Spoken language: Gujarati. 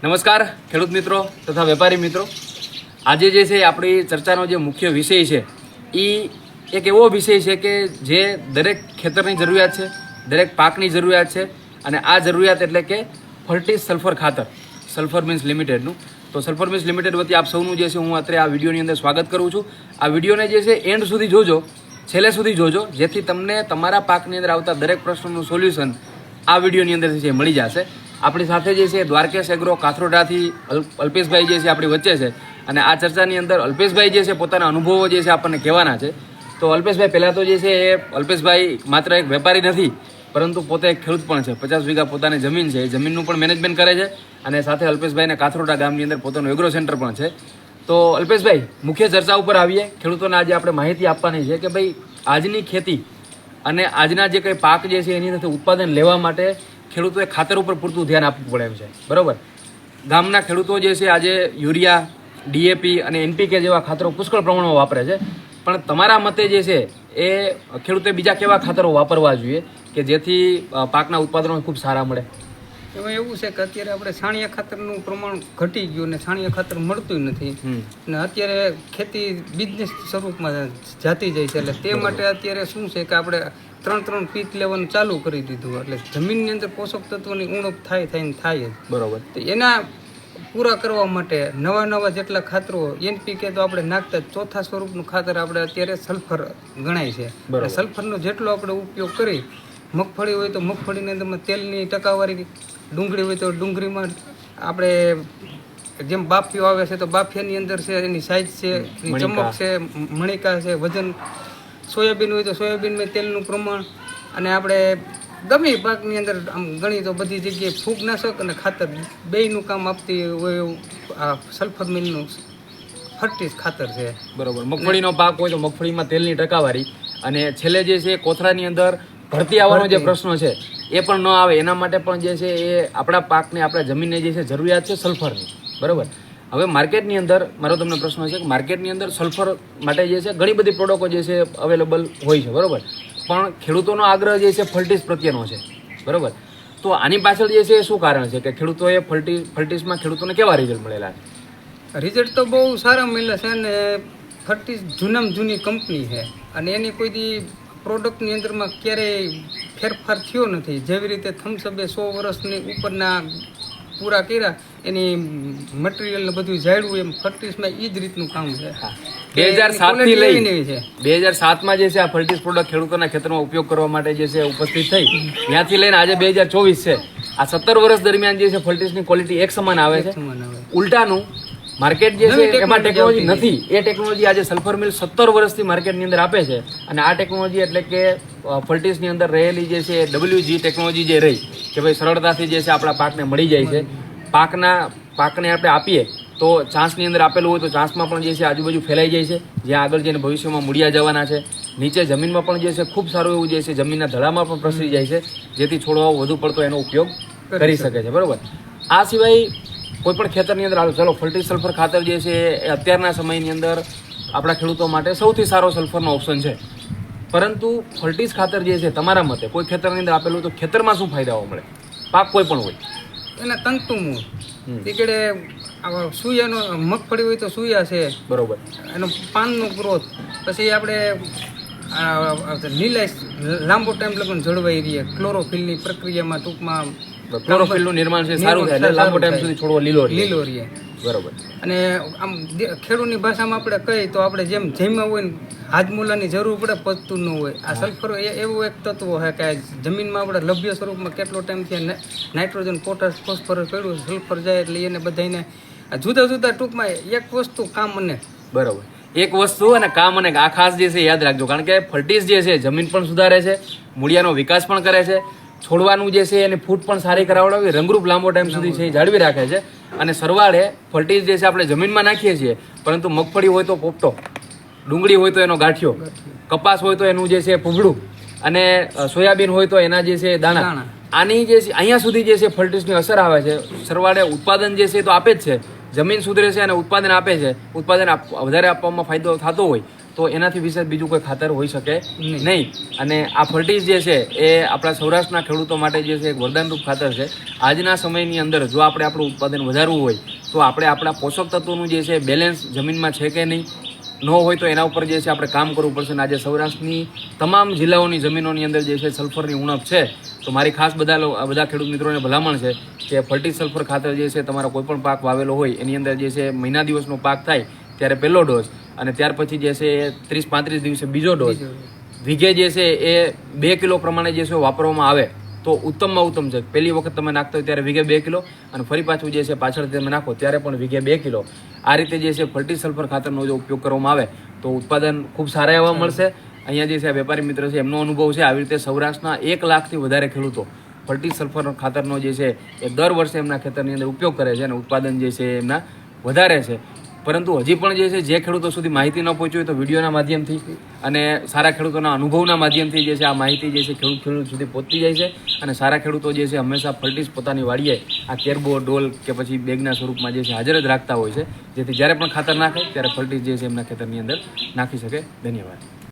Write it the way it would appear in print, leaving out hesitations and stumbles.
નમસ્કાર ખેડૂત મિત્રો તથા વેપારી મિત્રો, આજે જે છે આપણી ચર્ચાનો જે મુખ્ય વિષય છે એ એક એવો વિષય છે કે જે દરેક ખેતરની જરૂરિયાત છે, દરેક પાકની જરૂરિયાત છે. અને આ જરૂરિયાત એટલે કે ફર્ટિસ સલ્ફર ખાતર, સલ્ફર મીન્સ લિમિટેડનું. તો સલ્ફર મીન્સ લિમિટેડ વતી આપ સૌનું જે છે હું અત્યારે આ વિડીયોની અંદર સ્વાગત કરું છું. આ વિડીયોને જે છે એન્ડ સુધી જોજો, છેલ્લે સુધી જોજો, જેથી તમને તમારા પાકની અંદર આવતા દરેક પ્રશ્નોનું સોલ્યુશન આ વિડીયોની અંદરથી છે મળી જશે. આપણી સાથે જે છે દ્વારકેશ એગ્રો કાથરોડાથી અલ્પેશભાઈ જે છે આપણી વચ્ચે છે, અને આ ચર્ચાની અંદર અલ્પેશભાઈ જે છે પોતાના અનુભવો જે છે આપણને કહેવાના છે. તો અલ્પેશભાઈ, પહેલાં તો જે છે એ અલ્પેશભાઈ માત્ર એક વેપારી નથી, પરંતુ પોતે એક ખેડૂત પણ છે. 50 વીઘા પોતાની જમીન છે, એ જમીનનું પણ મેનેજમેન્ટ કરે છે, અને સાથે અલ્પેશભાઈને કાથરોડા ગામની અંદર પોતાનું એગ્રો સેન્ટર પણ છે. તો અલ્પેશભાઈ, મુખ્ય ચર્ચા ઉપર આવીએ. ખેડૂતોને આજે આપણે માહિતી આપવાની છે કે ભાઈ આજની ખેતી અને આજના જે કંઈ પાક જે છે એની અંદર ઉત્પાદન લેવા માટે ખેડૂતોએ ખાતર ઉપર પૂરતું ધ્યાન આપવું પડે એમ છે, બરાબર? ગામના ખેડૂતો જે છે આજે યુરિયા, ડીએપી અને એનપીકે જેવા ખાતરો પુષ્કળ પ્રમાણમાં વાપરે છે, પણ તમારા મતે જે છે એ ખેડૂતે બીજા કેવા ખાતરો વાપરવા જોઈએ કે જેથી પાકના ઉત્પાદનો ખૂબ સારા મળે? એમાં એવું છે કે અત્યારે આપણે છાણિયા ખાતરનું પ્રમાણ ઘટી ગયું ને છાણિયા ખાતર મળતું નથી, અને અત્યારે ખેતી બિઝનેસ સ્વરૂપમાં જાતી જાય છે. એટલે તે માટે અત્યારે શું છે કે આપણે 3 પીક લેવાનું ચાલુ કરી દીધું, એટલે જમીનની અંદર પોષક તત્વોની ઉણપ થાય જ. બરોબર. તો એના પૂરા કરવા માટે નવા જેટલા ખાતરો, એનપીકે તો આપણે નાખતા જ, ચોથા સ્વરૂપનું ખાતર આપણે અત્યારે સલ્ફર ગણાય છે. સલ્ફરનો જેટલો આપણે ઉપયોગ કરી, મગફળી હોય તો મગફળીની અંદર તેલની ટકાવારી, ડુંગળી હોય તો ડુંગળીમાં આપણે જેમ બાફિયો આવે છે તો બાફિયાની અંદર છે એની સાઇઝ છે, ચમક છે, મણિકા છે, વજન. સોયાબીન હોય તો સોયાબીનમાં તેલનું પ્રમાણ, અને આપણે ગમે પાકની અંદર આમ ગણી તો બધી જગ્યાએ ફૂગનાશક અને ખાતર બેયનું કામ આપતી હોય એવું આ સલ્ફર મિલનું ફર્ટિસ ખાતર છે. બરોબર. મગફળીનો પાક હોય તો મગફળીમાં તેલની ટકાવારી, અને છેલ્લે જે છે કોથળાની અંદર ભરતી આવવાનો જે પ્રશ્ન છે એ પણ ન આવે, એના માટે પણ જે છે એ આપણા પાકને, આપણા જમીનને જે છે જરૂરિયાત છે સલ્ફરની, બરાબર? હવે માર્કેટની અંદર મારો તમને પ્રશ્ન છે કે માર્કેટની અંદર સલ્ફર માટે જે છે ઘણી બધી પ્રોડક્ટો જે છે અવેલેબલ હોય છે, બરાબર? પણ ખેડૂતોનો આગ્રહ જે છે ફર્ટિસ પ્રત્યેનો છે, બરાબર? તો આની પાછળ જે છે શું કારણ છે કે ખેડૂતોએ ફર્ટિસમાં ખેડૂતોને કેવા રિઝલ્ટ મળેલા છે? રિઝલ્ટ તો બહુ સારા મળ્યા છે, અને ફર્ટિસ જૂનામાં જૂની કંપની છે, અને એની કોઈ દી પ્રોડક્ટની અંદરમાં ક્યારેય ફેરફાર થયો નથી. જેવી રીતે થમ્સઅપે 100 વર્ષની ઉપરના પૂરા કર્યા, એની મટીરિયલ ને બધું જાળવું, એમ ફર્ટિસમાં એ જ રીતનું કામ છે. 2007 થી લઈને 2007માં જે છે આ ફર્ટિસ પ્રોડક્ટ ખેડૂતોના ખેતરમાં ઉપયોગ કરવા માટે જે છે ઉપસ્થિત થઈ, ત્યાંથી લઈને આજે 2024 છે, આ 17 વર્ષ દરમિયાન જે છે ફર્ટિસની ક્વોલિટી એક સમાન આવે છે. ઉલટાનું માર્કેટ જે છે એમાં ટેકનોલોજી નથી, એ ટેકનોલોજી આજે સલ્ફર મિલ 17 વર્ષથી માર્કેટની અંદર આપે છે. અને આ ટેકનોલોજી એટલે કે ફર્ટિસની અંદર રહેલી જે છે WG ટેકનોલોજી જે રહી કે ભાઈ સરળતાથી જે છે આપણા પાકને મળી જાય છે. પાકને આપણે આપીએ તો ચાંસની અંદર આપેલું હોય તો ચાંસમાં પણ જે છે આજુબાજુ ફેલાઈ જાય છે, જ્યાં આગળ જઈને ભવિષ્યમાં મૂળિયા જવાના છે. નીચે જમીનમાં પણ જે છે ખૂબ સારું એવું જે છે જમીનના ધડામાં પણ પ્રસરી જાય છે, જેથી છોડવાઓ વધુ પડતો એનો ઉપયોગ કરી શકે છે, બરાબર? આ સિવાય કોઈ પણ ખેતરની અંદર ચલો ફર્ટિસ સલ્ફર ખાતર જે છે એ અત્યારના સમયની અંદર આપણા ખેડૂતો માટે સૌથી સારો સલ્ફરનો ઓપ્શન છે. પરંતુ ફર્ટિસ ખાતર જે છે તમારા મતે કોઈ ખેતરની અંદર આપેલું તો ખેતરમાં શું ફાયદાઓ મળે? પાક કોઈ પણ હોય એના તંતુમૂળ તીકડે સૂયાનો, મગફળી હોય તો સૂયા છે, બરોબર, એનો પાનનો ગ્રોથ, પછી આપણે લીલાશ લાંબો ટાઈમ લગન જળવાઈ રહીએ, ક્લોરોફિલની પ્રક્રિયામાં ટૂંકમાં ક્લોરોફિલનું નિર્માણ છે સારું થાય, લાંબો ટાઈમ સુધી છોડવો લીલો રહીએ, બરોબર. અને આમ ખેડૂતની ભાષામાં આપણે કહીએ તો આપણે જેમ જમ્યા હોય ને હાજમૂલાની જરૂર પડે, પચતું ન હોય, આ સલ્ફર એવું એક તત્વ છે કે જમીનમાં આપણે લભ્ય સ્વરૂપમાં કેટલો ટાઈમથી નાઇટ્રોજન, પોટાશ, ફોસ્ફરસ પડ્યું, સલ્ફર જાય એટલે એને બધાને જુદા જુદા ટૂંકમાં એક વસ્તુ કામ, અને બરોબર એક વસ્તુ અને કામ, અને આ ખાસ જે છે યાદ રાખજો, કારણ કે ફર્ટિસ જે છે જમીન પણ સુધારે છે, મૂળિયાનો વિકાસ પણ કરે છે, છોડવાનું જે છે એની ફૂટ પણ સારી કરાવડાવી, રંગરૂપ લાંબો ટાઈમ સુધી છે જાળવી રાખે છે. અને સરવાળે ફર્ટિસ જે છે આપણે જમીનમાં નાખીએ છીએ, પરંતુ મગફળી હોય તો પોપટો, ડુંગળી હોય તો એનો ગાંઠિયો, કપાસ હોય તો એનું જે છે પૂંભળું, અને સોયાબીન હોય તો એના જે છે દાણા, આની જે છે અહીંયા સુધી જે છે ફર્ટિસની અસર આવે છે. સરવાળે ઉત્પાદન જે છે તો આપે જ છે, જમીન સુધરે છે અને ઉત્પાદન આપે છે. ઉત્પાદન વધારે આપવામાં ફાયદો થતો હોય તો એનાથી વિશેષ બીજું કોઈ ખાતર હોઈ શકે નહીં. અને આ ફર્ટિસ જે છે એ આપણા સૌરાષ્ટ્રના ખેડૂતો માટે જે છે એક વરદાનરૂપ ખાતર છે. આજના સમયની અંદર જો આપણે આપણું ઉત્પાદન વધારવું હોય તો આપણે આપણા પોષક તત્વોનું જે છે બેલેન્સ જમીનમાં છે કે નહીં, ન હોય તો એના ઉપર જે છે આપણે કામ કરવું પડશે. અને આજે સૌરાષ્ટ્રની તમામ જિલ્લાઓની જમીનોની અંદર જે છે સલ્ફરની ઉણપ છે. તો મારી ખાસ બધા ખેડૂત મિત્રોને ભલામણ છે કે ફર્ટિસ સલ્ફર ખાતર જે છે તમારો કોઈ પણ પાક વાવેલો હોય એની અંદર જે છે મહિના દિવસનો પાક થાય ત્યારે પહેલો ડોઝ અને ત્યાર પછી જે છે 30-35 દિવસે બીજો ડોઝ વીઘે જે છે એ 2 કિલો પ્રમાણે જે છે વાપરવામાં આવે તો ઉત્તમમાં ઉત્તમ છે. પહેલી વખત તમે નાખતો હોય ત્યારે વીઘે 2 કિલો અને ફરી પાછું જે છે પાછળથી તમે નાખો ત્યારે પણ વીઘે 2 કિલો. આ રીતે જે છે ફર્ટિસ સલ્ફર ખાતરનો જો ઉપયોગ કરવામાં આવે તો ઉત્પાદન ખૂબ સારા એવા મળશે. અહીંયા જે છે વેપારી મિત્ર છે એમનો અનુભવ છે આવી રીતે સૌરાષ્ટ્રના 1 લાખથી વધારે ખેડૂતો ફર્ટિસ સલ્ફર ખાતરનો જે છે એ દર વર્ષે એમના ખેતરની અંદર ઉપયોગ કરે છે અને ઉત્પાદન જે છે એમના વધારે છે. પરંતુ હજી પણ જે છે જે ખેડૂતો સુધી માહિતી ન પહોંચી હોય તો વિડીયોના માધ્યમથી અને સારા ખેડૂતોના અનુભવના માધ્યમથી જે છે આ માહિતી જે છે ખેડૂત સુધી પહોંચતી જાય છે. અને સારા ખેડૂતો જે છે હંમેશા ફર્ટિસ પોતાની વાડીએ આ કેરબો ડોલ કે પછી બેગના સ્વરૂપમાં જે છે હાજર જ રાખતા હોય છે, જેથી જ્યારે પણ ખાતર નાખે ત્યારે ફર્ટિસ જે છે એમના ખેતરની અંદર નાખી શકે. ધન્યવાદ.